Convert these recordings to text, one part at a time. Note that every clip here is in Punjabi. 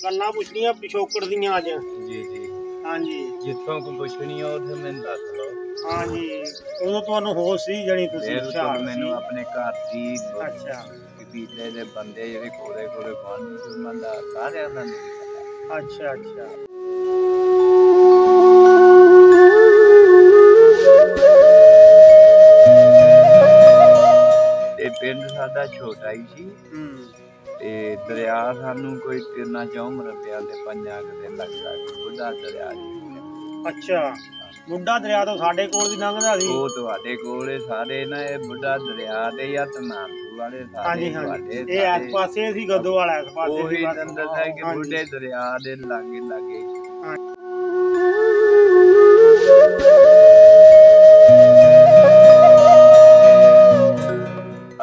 गल्लां पुछनियां पिछोकड़ दियां अज। जी जी हाँ जी जिथों को पुछनी हो उथे मैनू दस लो। हाँ जी उदों तुहानू होश सी जणी तुसीं बिल्कुल हुशियार मैनू सी। अपने घर दी अच्छा कबीले दे बंदे जेहड़े कोले कोले गुआंढी सी उन्हां दा सारिआं दा मैनू पता। अच्छा अच्छा ते पिंड साडा छोटा ही सी ते दरिया सानू कोई 3-4 मरब्बियां ते 5 कदे लगदा सी बुढ़ा दरिया जी। अच्छा बुढ़ा दरिया तो साडे कोल भी लंघदा सी। ਉਹ ਤੁਹਾਡੇ ਕੋਲੇ ਸਾਰੇ ਨਾ ਇਹ ਬੁੱਢਾ ਦਰਿਆ ਦੇ ਜਾਂ ਤਨਾਲੂ ਵਾਲੇ हाँ ਸਾਰੇ जी हाँ जी ਤੁਹਾਡੇ ये इस पासे सी गद्दोवाल इस पासे सी ਉਹੀ बस। ਦੰਦਰ ਹੈ ਕਿ हाँ जी ਬੁੱਢੇ ਦਰਿਆ ਦੇ ਲਾਗੇ ਲਾਗੇ हाँ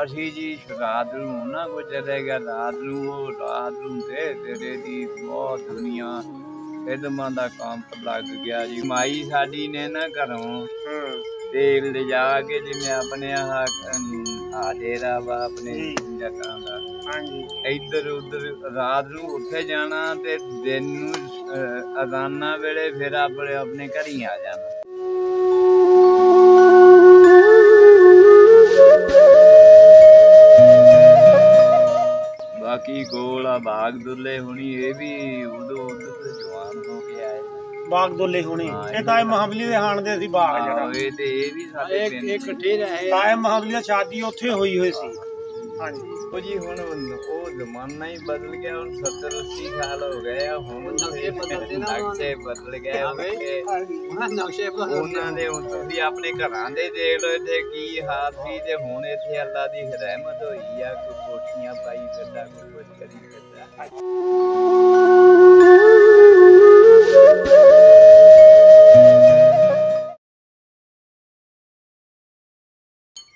ਅਸੀਂ ਜੀ ਰਾਤ ਨੂੰ ਨਾ ਕੋਈ ਚਲੇ ਗਿਆ ਰਾਤ ਨੂੰ ਤੇ ਤੇਰੇ ਦੀ ਬਹੁਤ ਦੁਨੀਆ ਫਿਲਮਾਂ ਦਾ ਕੰਪ ਲੱਗ ਗਿਆ ਜੀ। ਮਾਈ ਸਾਡੀ ਨੇ ਨਾ ਘਰੋਂ हाँ ਤੇ ਲਿਜਾ ਕੇ ਜਿਵੇਂ ਆਪਣੇ ਆਹ ਡੇਰਾ ਵਾ ਆਪਣੇ ਜੱਟਾਂ ਦਾ हाँ जी ਇੱਧਰ ਉੱਧਰ ਰਾਤ ਨੂੰ ਉੱਥੇ ਜਾਣਾ ਤੇ ਦਿਨ ਨੂੰ ਅਜ਼ਾਨਾਂ ਵੇਲੇ ਫਿਰ ਆਪਣੇ ਘਰ ਹੀ ਆ ਜਾਣਾ। ਬਾਕੀ ਕੋਲ ਆ ਬਾਗ ਦੁੱਲੇ ਹੁਣੀ ਇਹ ਵੀ ਉਦੋਂ ਉਧਰ ਜਵਾਨ ਹੋ ਕੇ ਆਏ। बाग दोले होने ये ताए महाबली दे हाण दे सी बाग जड़ा ਇਹ ਤੇ ਇਹ ਵੀ ਸਾਡੇ ਪਿੰਡ इकट्ठे रहे ताए महाबली दी शादी उत्थे होई हुई सी। हाँ जी ਉਹ ਜੀ ਹੁਣ ਉਹ ਜ਼ਮਾਨਾ ਹੀ ਬਦਲ ਗਿਆ ਹੁਣ 70-80 ਸਾਲ ਹੋ ਗਏ ਆ ਹੁਣ ਨਕਸ਼ੇ ਬਦਲ ਗਏ ਉਹਨਾਂ ਦੇ ਹੁਣ ਤੁਸੀਂ ਆਪਣੇ ਘਰਾਂ ਦੇ ਦੇਖ ਲਓ ਇੱਥੇ ਕੀ ਹਾਲ ਸੀ ਤੇ ਹੁਣ ਇੱਥੇ ਅੱਲਾ ਦੀ ਰਹਿਮਤ ਹੋਈ ਆ ਕੋਈ ਕੋਠੀਆਂ ਪਾਈ ਫਿਰਦਾ ਕੋਈ ਕੁਝ ਕਰੀ ਫਿਰਦਾ।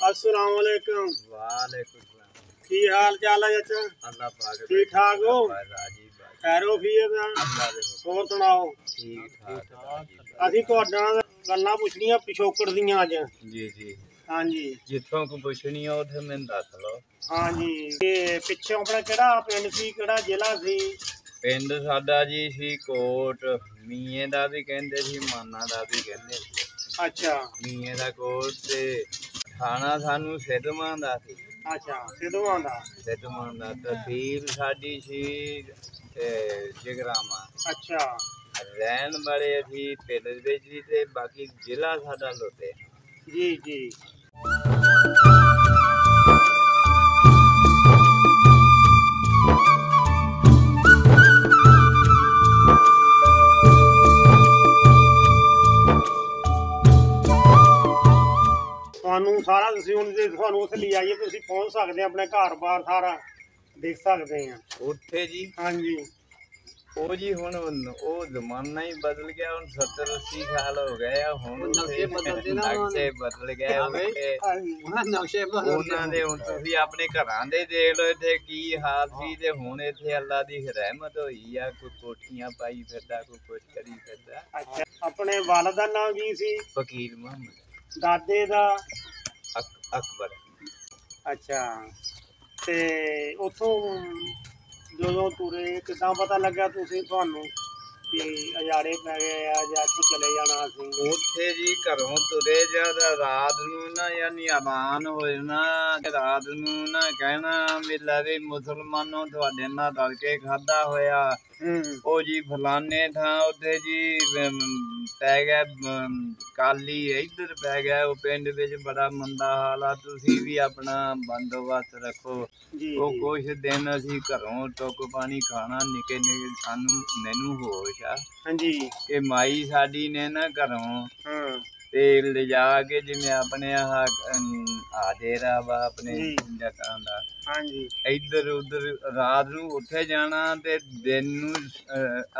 अस्सलाम वालेकुम। वालेकुम सलाम। की हाल चाल है चाचा? अल्लाह पाक ठीक ठाक हो? राजी बाजी खैरो फिर अल्लाह दे होर सुनाओ। ठीक ठाक ਅਸੀਂ ਤੁਹਾਡੇ ਨਾਲ ਗੱਲਾਂ ਪੁੱਛਣੀਆਂ ਪਿਛੋਕੜ ਦੀਆਂ ਅੱਜ। जी जी ਹਾਂਜੀ ਜਿੱਥੋਂ ਕੋ ਪੁੱਛਣੀ ਆ ਉਥੇ ਮੈਨੂੰ ਦੱਸ ਲਓ। ਹਾਂਜੀ ਤੇ ਪਿੱਛੋਂ ਆਪਣਾ ਕਿਹੜਾ ਪਿੰਡ ਸੀ ਕਿਹੜਾ ਜ਼ਿਲ੍ਹਾ ਸੀ? ਪਿੰਡ ਸਾਡਾ ਜੀ ਸੀ ਕੋਟ ਮੀਏ ਦਾ ਵੀ ਕਹਿੰਦੇ ਸੀ ਮਾਨਾ ਦਾ ਵੀ ਕਹਿੰਦੇ ਸੀ। ਅੱਛਾ ਮੀਏ ਦਾ ਕੋਟ ਤੇ ਥਾਣਾ ਸਾਨੂੰ ਸਿੱਧਵਾਂ ਦਾ ਸੀ। ਅੱਛਾ ਸਿੱਧਵਾਂ ਦਾ। ਸਿੱਧਵਾਂ ਦਾ ਤਹਿਸੀਲ ਸਾਡੀ ਸੀ ਜਗਰਾਵਾਂ। ਅੱਛਾ ਰਹਿਣ ਵਾਲੇ ਅਸੀਂ ਪਿੰਡ ਵਿੱਚ ਹੀ ਤੇ ਬਾਕੀ ਜ਼ਿਲ੍ਹਾ ਸਾਡਾ ਲੋਤੇ। ਜੀ ਜੀ ਤੁਹਾਨੂੰ ਸਾਰਾ ਤੁਸੀਂ ਹੁਣ ਜੇ ਤੁਹਾਨੂੰ ਉੱਥੇ ਲੈ ਆਈਏ ਤੁਸੀਂ ਪਹੁੰਚ ਸਕਦੇ ਆ ਆਪਣੇ ਘਰ-ਬਾਰ ਸਾਰਾ ਦੇਖ ਸਕਦੇ ਆ ਉੱਥੇ ਜੀ ਹਾਂਜੀ ਉਹ ਜੀ ਹੁਣ ਉਹ ਜ਼ਮਾਨਾ ਹੀ ਬਦਲ ਗਿਆ ਹੁਣ 70-80 ਸਾਲ ਹੋ ਗਏ ਆ ਹੁਣ ਨਕਸ਼ੇ ਬਦਲ ਗਏ ਉਹਨਾਂ ਦੇ ਹੁਣ ਤੁਸੀਂ ਆਪਣੇ ਘਰਾਂ ਦੇ ਦੇਖ ਲਓ ਇੱਥੇ ਕੀ ਹਾਲ ਸੀ ਤੇ ਹੁਣ ਇੱਥੇ ਅੱਲਾ ਦੀ ਰਹਿਮਤ ਹੋਈ ਆ ਕੋਈ ਕੋਠੀਆਂ ਪਾਈ ਫਿਰਦਾ ਕੋਈ ਕੁਝ ਕਰੀ ਫਿਰਦਾ। ਅੱਛਾ ਆਪਣੇ ਵਾਲਦ ਦਾ ਨਾਮ ਕੀ ਸੀ? ਫਕੀਰ ਮੁਹੰਮਦ। ਦਾਦੇ ਦਾ? ਅਕਬਰ। ਅੱਛਾ ਤੇ ਉੱਥੋਂ ਜਦੋਂ ਤੁਰੇ ਕਿੱਦਾਂ ਪਤਾ ਲੱਗਾ ਤੁਹਾਨੂੰ ਕਿ ਅਜਾੜੇ ਪੈ ਗਏ ਆ ਜਾਂ ਇੱਥੋਂ ਚਲੇ ਜਾਣਾ ਅਸੀਂ? ਉੱਥੇ ਜੀ ਘਰੋਂ ਤੁਰੇ ਜਦ ਰਾਤ ਨੂੰ ਨਾ ਯਾਨੀ ਐਲਾਨ ਹੋ ਜਾਣਾ ਰਾਤ ਨੂੰ ਨਾ ਕਹਿਣਾ ਵੀ ਲੈ ਵੀ ਮੁਸਲਮਾਨੋਂ ਤੁਹਾਡੇ ਨਾਲ ਰਲ ਕੇ ਖਾਧਾ ਹੋਇਆ ਉਹ ਜੀ ਫਲਾਨੇ ਥਾਂ ਉੱਥੇ ਜੀ ਪੈ ਗਿਆ ਕਾਲੀ ਇੱਧਰ ਪੈ ਗਿਆ ਉਹ ਪਿੰਡ ਵਿੱਚ ਬੜਾ ਮੰਦਾ ਹਾਲ ਆ ਤੁਸੀਂ ਵੀ ਆਪਣਾ ਬੰਦੋਬਸਤ ਰੱਖੋ। ਉਹ ਕੁਛ ਦਿਨ ਅਸੀਂ ਘਰੋਂ ਟੁੱਕ ਪਾਣੀ ਖਾਣਾ ਨਿੱਕੇ ਨਿੱਕੇ ਸਾਨੂੰ ਮੈਨੂੰ ਹੋਸ਼ ਆ ਹਾਂਜੀ ਕਿ ਮਾਈ ਸਾਡੀ ਨੇ ਨਾ ਘਰੋਂ ਤੇ ਲਿਜਾ ਕੇ ਜਿਵੇਂ ਆਪਣੇ ਆਹ ਡੇਰਾ ਵਾ ਆਪਣੇ ਜੱਟਾਂ ਦਾ ਹਾਂਜੀ ਇੱਧਰ ਉੱਧਰ ਰਾਤ ਨੂੰ ਉੱਥੇ ਜਾਣਾ ਤੇ ਦਿਨ ਨੂੰ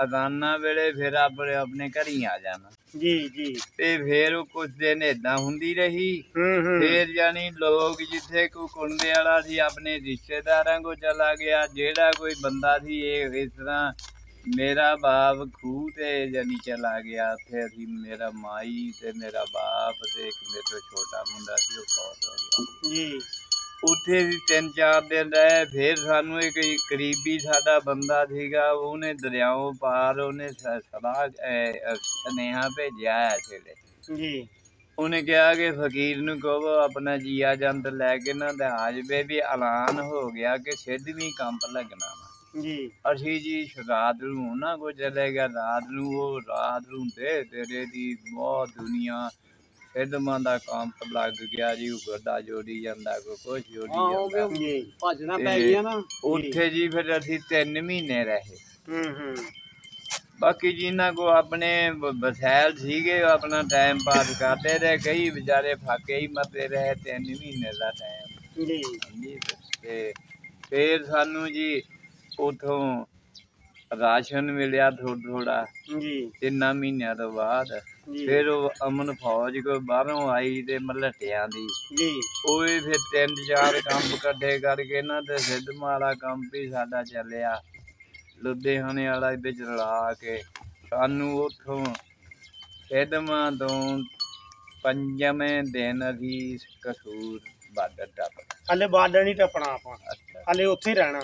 ਅਜ਼ਾਨਾਂ ਵੇਲੇ ਫਿਰ ਆਪਣੇ ਘਰ ਹੀ ਆ ਜਾਣਾ। ਜੀ ਜੀ ਤੇ ਫਿਰ ਉਹ ਕੁਝ ਦਿਨ ਏਦਾਂ ਹੁੰਦੀ ਰਹੀ ਫਿਰ ਜਾਨੀ ਲੋਕ ਜਿੱਥੇ ਕੋਈ ਕੁੰਡੇ ਵਾਲਾ ਸੀ ਆਪਣੇ ਰਿਸ਼ਤੇਦਾਰਾਂ ਕੋਲ ਚਲਾ ਗਿਆ ਜਿਹੜਾ ਕੋਈ ਬੰਦਾ ਸੀ ਇਹ ਇਸ ਤਰ੍ਹਾਂ ਮੇਰਾ ਬਾਪ ਖੂਹ ਤੇ ਜਾਨੀ ਚਲਾ ਗਿਆ ਉੱਥੇ ਅਸੀਂ ਮੇਰਾ ਮਾਈ ਤੇ ਮੇਰਾ ਬਾਪ ਤੇ ਇੱਕ ਮੇਰੇ ਤੋਂ ਛੋਟਾ ਮੁੰਡਾ ਸੀ ਉਹ ਫੌਤ ਹੋ ਗਿਆ। ਜੀ ਉੱਥੇ ਵੀ 3-4 ਦਿਨ ਰਹੇ। ਫਿਰ ਸਾਨੂੰ ਇੱਕ ਕਰੀਬੀ ਸਾਡਾ ਬੰਦਾ ਸੀਗਾ, ਉਹਨੇ ਦਰਿਆਓਂ ਪਾਰ ਉਹਨੇ ਸੁਨੇਹਾ ਭੇਜਿਆ ਇਸ ਵੇਲੇ ਜੀ। ਉਹਨੇ ਕਿਹਾ ਕਿ ਫਕੀਰ ਨੂੰ ਕਹੋ ਆਪਣਾ ਜੀਆ ਜੰਤ ਲੈ ਕੇ ਨਾ ਤੇ ਆ ਜਾਵੇ ਵੀ ਐਲਾਨ ਹੋ ਗਿਆ ਕਿ ਸਿੱਧ ਵੀ ਕੰਪ ਲੱਗਣਾ ਵਾ ਜੀ। ਅਸੀਂ ਜੀ ਰਾਤ ਨੂੰ ਉਹਨਾਂ ਕੋਲ ਚਲੇ ਗਿਆ। ਰਾਤ ਨੂੰ ਉਹ ਰਾਤ ਨੂੰ ਦੇ ਤੇਰੇ ਦੀ ਬਹੁਤ ਦੁਨੀਆ ਸਿੱਧਮਾਂ ਦਾ ਕੰਪ ਲੱਗ ਗਿਆ ਜੀ। ਉਹ ਗੱਡਾ ਜੋੜੀ ਜਾਂਦਾ, ਕੋਈ ਕੁਛ ਜੋੜੀ ਜਾਂਦਾ, ਭੱਜਣਾ ਪੈ ਗਿਆ ਨਾ ਉੱਥੇ ਜੀ। ਫਿਰ ਅਸੀਂ 3 ਮਹੀਨੇ ਰਹੇ। ਹੂੰ। ਬਾਕੀ ਜਿਨ੍ਹਾਂ ਕੋ ਆਪਣੇ ਵਸੈਲ ਸੀਗੇ ਉਹ ਆਪਣਾ ਟਾਈਮ ਪਾਸ ਕਰਦੇ ਰਹੇ। ਕਈ ਵਿਚਾਰੇ ਫਾਕੇ ਹੀ ਮਰਦੇ ਰਹੇ 3 ਮਹੀਨੇ ਦਾ ਟਾਈਮ ਜੀ। ਤੇ ਫਿਰ ਸਾਨੂੰ ਜੀ ਉਥੋਂ ਰਾਸ਼ਨ ਮਿਲਿਆ ਥੋੜਾ ਜੀ 3 ਮਹੀਨਿਆਂ ਤੋਂ ਬਾਅਦ। ਫਿਰ ਉਹ ਅਮਨ ਫੌਜ ਕੋ ਬਾਹਰੋਂ ਆਈ ਤੇ ਮਲਟਿਆਂ ਦੀ ਜੀ। ਉਹ ਵੀ ਫਿਰ 3-4 ਕੰਪ ਇਕੱਠੇ ਕਰਕੇ ਨਾ ਤੇ ਸਿੱਧਮਾਂ ਵਾਲਾ ਕੰਪ ਹੀ ਸਾਡਾ ਚੱਲਿਆ। ਲੁਧਿਆਣੇ ਵਾਲਾ ਵਿੱਚ ਰਲਾ ਕੇ ਸਾਨੂੰ ਉੱਥੋਂ ਸਿੱਧਮਾਂ ਤੋਂ 5ਵੇਂ ਦਿਨ ਅਸੀਂ ਕਸੂਰ ਬਾਰਡਰ ਟੱਪ। ਹਲੇ ਬਾਰਡਰ ਨਹੀਂ ਟੱਪਣਾ ਆਪਾਂ, ਹਲੇ ਉੱਥੇ ਹੀ ਰਹਿਣਾ।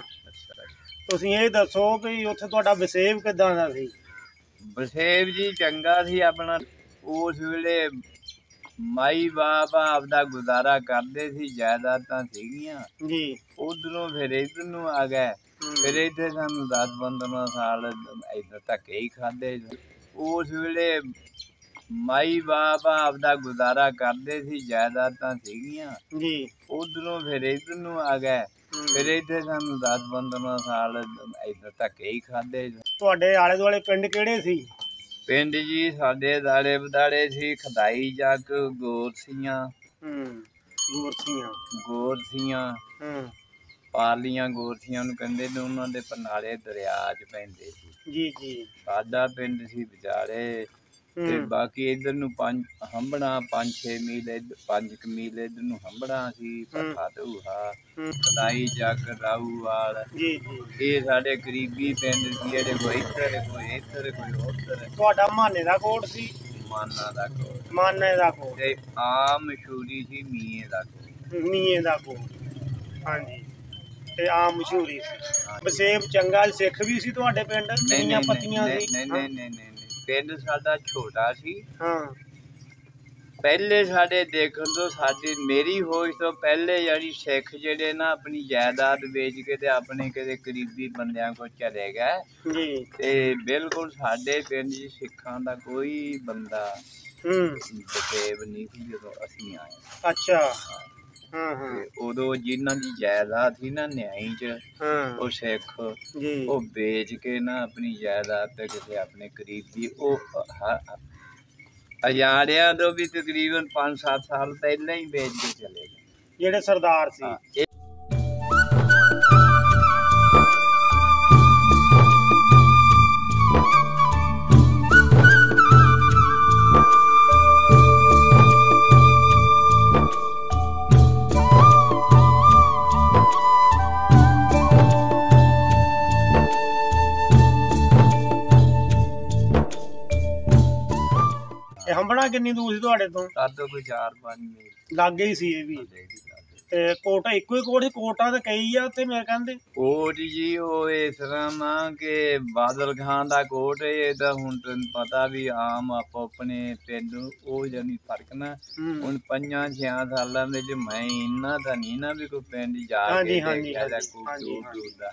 ਤੁਸੀਂ ਇਹ ਦੱਸੋ ਵੀ ਉੱਥੇ ਤੁਹਾਡਾ ਵਸੇਬ ਕਿੱਦਾਂ ਦਾ ਸੀ? ਵਸੇਬ ਜੀ ਚੰਗਾ ਸੀ ਆਪਣਾ। ਉਸ ਵੇਲੇ ਮਾਈ ਬਾਪ ਆਪਦਾ ਗੁਜ਼ਾਰਾ ਕਰਦੇ ਸੀ, ਜਾਇਦਾਦਾਂ ਸੀਗੀਆਂ ਜੀ। ਉਧਰੋਂ ਫਿਰ ਇੱਧਰ ਨੂੰ ਆ ਗਏ। ਫਿਰ ਇੱਥੇ ਸਾਨੂੰ 10-15 ਸਾਲ ਇੱਧਰ ਧੱਕੇ ਹੀ ਖਾਦੇ। ਉਸ ਵੇਲੇ ਮਾਈ ਬਾਪ ਆਪਦਾ ਗੁਜ਼ਾਰਾ ਕਰਦੇ ਸੀ, ਜਾਇਦਾਦਾਂ ਸੀਗੀਆਂ ਜੀ। ਉਧਰੋਂ ਫਿਰ ਇੱਧਰ ਨੂੰ ਆ ਗਏ। ਫਿਰ ਇੱਥੇ ਸਾਨੂੰ 10-15 ਸਾਲ ਇੱਧਰ ਧੱਕੇ ਹੀ ਖਾਦੇ। ਤੁਹਾਡੇ ਆਲੇ ਦੁਆਲੇ ਪਿੰਡ ਕਿਹੜੇ ਸੀ? ਪਿੰਡ ਜੀ ਸਾਡੇ ਦਾਲੇ ਬਦਾਲੇ ਸੀ, ਖਦਾਈ ਜੱਗ, ਗੋਰਸੀਆਂ ਗੋਰਸੀਆਂ ਪਾਲੀਆਂ ਗੋਰਸੀਆਂ ਨੂੰ ਕਹਿੰਦੇ ਨੇ। ਉਹਨਾਂ ਦੇ ਪਨਾਲੇ ਦਰਿਆ 'ਚ ਪੈਂਦੇ ਸੀ ਜੀ। ਸਾਡਾ ਪਿੰਡ ਸੀ ਵਿਚਾਲੇ। ਤੇ ਬਾਕੀ ਇੱਧਰ ਨੂੰ ਹੰਬਣਾ 5-6 ਮੀਲ 5 ਮੀਲ ਇੱਧਰ ਨੂੰ ਹੰਬਣਾ ਸੀ। ਢੂਹਾ, ਖਦਾਈ ਜੱਗ, ਰਾਊਵਾਲ, ਇਹ ਸਾਡੇ ਕਰੀਬੀ ਪਿੰਡ ਸੀ। ਇਹਦੇ ਕੋਈ ਇੱਧਰ, ਕੋਈ ਇੱਧਰ, ਕੋਈ ਉੱਧਰ। ਤੁਹਾਡਾ ਮਾਨੇ ਦਾ ਕੋਟ ਸੀ? ਮਾਨਾ ਦਾ ਕੋਟ। ਮਾਨੇ ਦਾ ਕੋਟ ਤੇ ਆਮ ਮਸ਼ਹੂਰੀ ਸੀ ਮੀਏ ਦਾ ਕੋਟ। ਮੀਏ ਦਾ ਕੋਟ, ਹਾਂਜੀ। ਤੇ ਆਮ ਮਸ਼ਹੂਰੀ ਸੀ। ਵਸੇਬ ਚੰਗਾ ਸਿੱਖ ਵੀ ਸੀ ਤੁਹਾਡੇ ਪਿੰਡ? ਕਿੰਨੀਆਂ ਪੱਤੀਆਂ ਸੀ? ਨਹੀਂ। ਪਿੰਡ ਸਾਡਾ ਛੋਟਾ ਸੀ। ਹਾਂ। ਪਹਿਲੇ ਸਾਡੇ ਦੇਖਣ ਤੋਂ ਮੇਰੀ ਹੋਸ਼ ਤੋਂ ਪਹਿਲੇ ਯਾਨੀ ਸਿੱਖ ਜਿਹੜੇ ਨਾ ਆਪਣੀ ਜਾਇਦਾਦ ਵੇਚ ਕੇ ਤੇ ਆਪਣੇ ਕਿਤੇ ਕਰੀਬੀ ਬੰਦਿਆਂ ਕੋਲ ਚਲੇ ਗਏ ਜੀ। ਤੇ ਬਿਲਕੁਲ ਸਾਡੇ ਪਿੰਡ 'ਚ ਸਿੱਖਾਂ ਦਾ ਕੋਈ ਬੰਦਾ ਵਸੇਬ ਨਹੀਂ ਸੀ ਜਦੋਂ ਅਸੀਂ ਆਏ। ਅੱਛਾ। ਉਦੋਂ ਜਿਨ੍ਹਾਂ ਦੀ ਜਾਇਦਾਦ ਸੀ ਨਾ ਨਿਆਈ 'ਚ, ਉਹ ਸਿੱਖ ਉਹ ਵੇਚ ਕੇ ਨਾ ਆਪਣੀ ਜਾਇਦਾਦ ਤੇ ਕਿਸੇ ਆਪਣੇ ਕਰੀਬੀ ਉਹ ਅਜਾੜਿਆਂ ਤੋਂ ਵੀ ਤਕਰੀਬਨ 5-7 ਸਾਲ ਪਹਿਲਾਂ ਹੀ ਵੇਚ ਕੇ ਚਲੇ ਗਏ ਜਿਹੜੇ ਸਰਦਾਰ ਸੀ। ਹੰਬਣਾ ਕਿੰਨੀ ਦੂਰ ਸੀ ਤੁਹਾਡੇ ਤੋਂ? ਸਾਤੋਂ ਕੋਈ 4-5 ਮੀਲ ਲਾਗੇ ਹੀ ਸੀ ਇਹ ਵੀ। ਤੇ ਕੋਟਾ ਇੱਕੋ ਹੀ ਕੋਟ? ਕੋਟਾਂ ਤਾਂ ਕਈ ਆ ਉੱਥੇ ਮੇਰੇ ਕਹਿੰਦੇ। ਕੋਟ ਜੀ ਉਹ ਇਸ ਤਰ੍ਹਾਂ ਆ ਕਿ ਬਾਦਲ ਖਾਨ ਦਾ ਕੋਟ ਇਹ ਤਾਂ ਹੁਣ ਤੈਨੂੰ ਪਤਾ ਵੀ ਆਮ ਆਪੋ ਆਪਣੇ ਪਿੰਡ ਉਹ ਜਾਨੀ ਫਰਕ ਨਾ। ਹੁਣ 5-6 ਸਾਲਾਂ ਵਿੱਚ ਮੈਂ ਇੰਨਾ ਤਾਂ ਨਹੀਂ ਨਾ ਵੀ ਕੋਈ ਪਿੰਡ ਜਾ ਕੇ ਦੇਖਿਆ ਜਾਂ ਕੋਈ ਦਾ।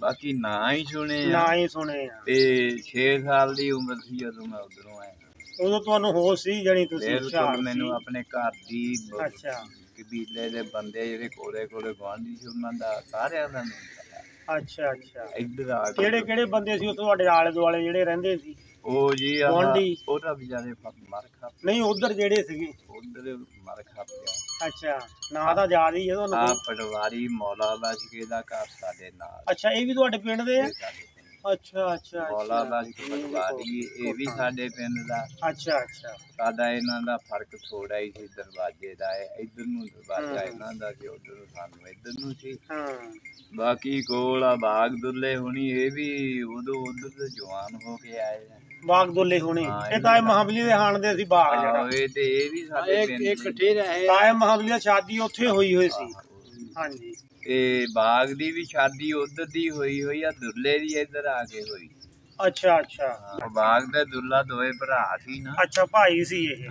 ਬਾਕੀ ਨਾ ਹੀ ਸੁਣੇ ਤੇ 6 ਸਾਲ ਦੀ ਉਮਰ ਸੀ ਜਦੋਂ ਮੈਂ ਉਧਰੋਂ ਆਇਆ। ਉਦੋਂ ਤੁਹਾਨੂੰ ਹੋਸ਼ ਸੀ ਜਾਨੀ ਤੁਸੀਂ? ਮੈਨੂੰ ਆਪਣੇ ਘਰ ਦੀ ਕਬੀਲੇ ਦੇ ਬੰਦੇ ਜਿਹੜੇ ਕੋਲੇ ਗੁਆਂਢੀ ਸੀ ਉਹਨਾਂ ਦਾ ਸਾਰਿਆਂ ਦਾ ਨਹੀਂ ਪਤਾ। ਅੱਛਾ। ਇੱਧਰ ਆ ਕਿਹੜੇ ਬੰਦੇ ਸੀ ਤੁਹਾਡੇ ਆਲੇ ਦੁਆਲੇ ਜਿਹੜੇ ਰਹਿੰਦੇ ਸੀ? ਉਹ ਜੀ ਗੁਆਂਢੀ ਉਹਦਾ ਵਿਚਾਰੇ ਮਰ ਖਾ ਨਹੀਂ ਉਧਰ ਜਿਹੜੇ ਸੀਗੇ ਉਧਰ ਮਰ ਖਾ ਪਿਆ। ਅੱਛਾ। ਨਾਂ ਤਾਂ ਯਾਦ ਹੀ ਹੈ ਤੁਹਾਨੂੰ? ਪਟਵਾਰੀ ਮੌਲਾ ਬਾਸ਼ਕੇ ਦਾ ਘਰ ਸਾਡੇ ਨਾਲ। ਅੱਛਾ। ਇਹ ਵੀ ਤੁਹਾਡੇ ਪਿੰਡ ਦੇ ਆ? ਅੱਛਾ। ਮੌਲਾ ਬਾਸ਼ਕੇ ਪਟਵਾਰੀ ਇਹ ਵੀ ਸਾਡੇ ਪਿੰਡ ਦਾ। ਅੱਛਾ। ਸਾਡਾ ਇਹਨਾਂ ਦਾ ਫਰਕ ਥੋੜਾ ਹੀ ਸੀ ਦਰਵਾਜ਼ੇ ਦਾ। ਇੱਧਰ ਨੂੰ ਦਰਵਾਜ਼ਾ ਇਹਨਾਂ ਦਾ ਸੀ, ਉਧਰ ਸਾਨੂੰ ਇੱਧਰ ਨੂੰ ਸੀ। ਬਾਕੀ ਕੋਲ ਆ ਬਾਗ ਦੁੱਲੇ ਹੋਣੀ ਇਹ ਵੀ ਉਦੋਂ ਉਧਰ ਦੇ ਜਵਾਨ ਹੋ ਕੇ ਆਏ। ਬਾਗ ਦੁੱਲੇ ਹੋਣੀ ਇਹ ਤਾਏ ਮਹਾਬਲੀ ਦੇ ਹਾਣ ਦੇ ਸੀ ਬਾਗ ਜਿਹੜਾ। ਇਹ ਵੀ ਸਾਡੇ ਪਿੰਡ ਇਕੱਠੇ ਰਹੇ। ਤਾਏ ਮਹਾਬਲੀ ਦੀ ਸ਼ਾਦੀ ਉੱਥੇ ਹੋਈ ਸੀ। ਹਾਂਜੀ ਤੇ ਬਾਗ ਦੀ ਵੀ ਸ਼ਾਦੀ ਉਧਰ ਦੀ ਹੋਈ ਆ, ਦੁੱਲੇ ਦੀ ਇੱਧਰ ਆ ਕੇ ਹੋਈ। ਅੱਛਾ ਅੱਛਾ ਬਾਗ ਦੇ ਦੁੱਲਾ ਦੋਵੇਂ ਭਰਾ ਸੀ ਨਾ। ਅੱਛਾ ਭਾਈ ਸੀ ਇਹ।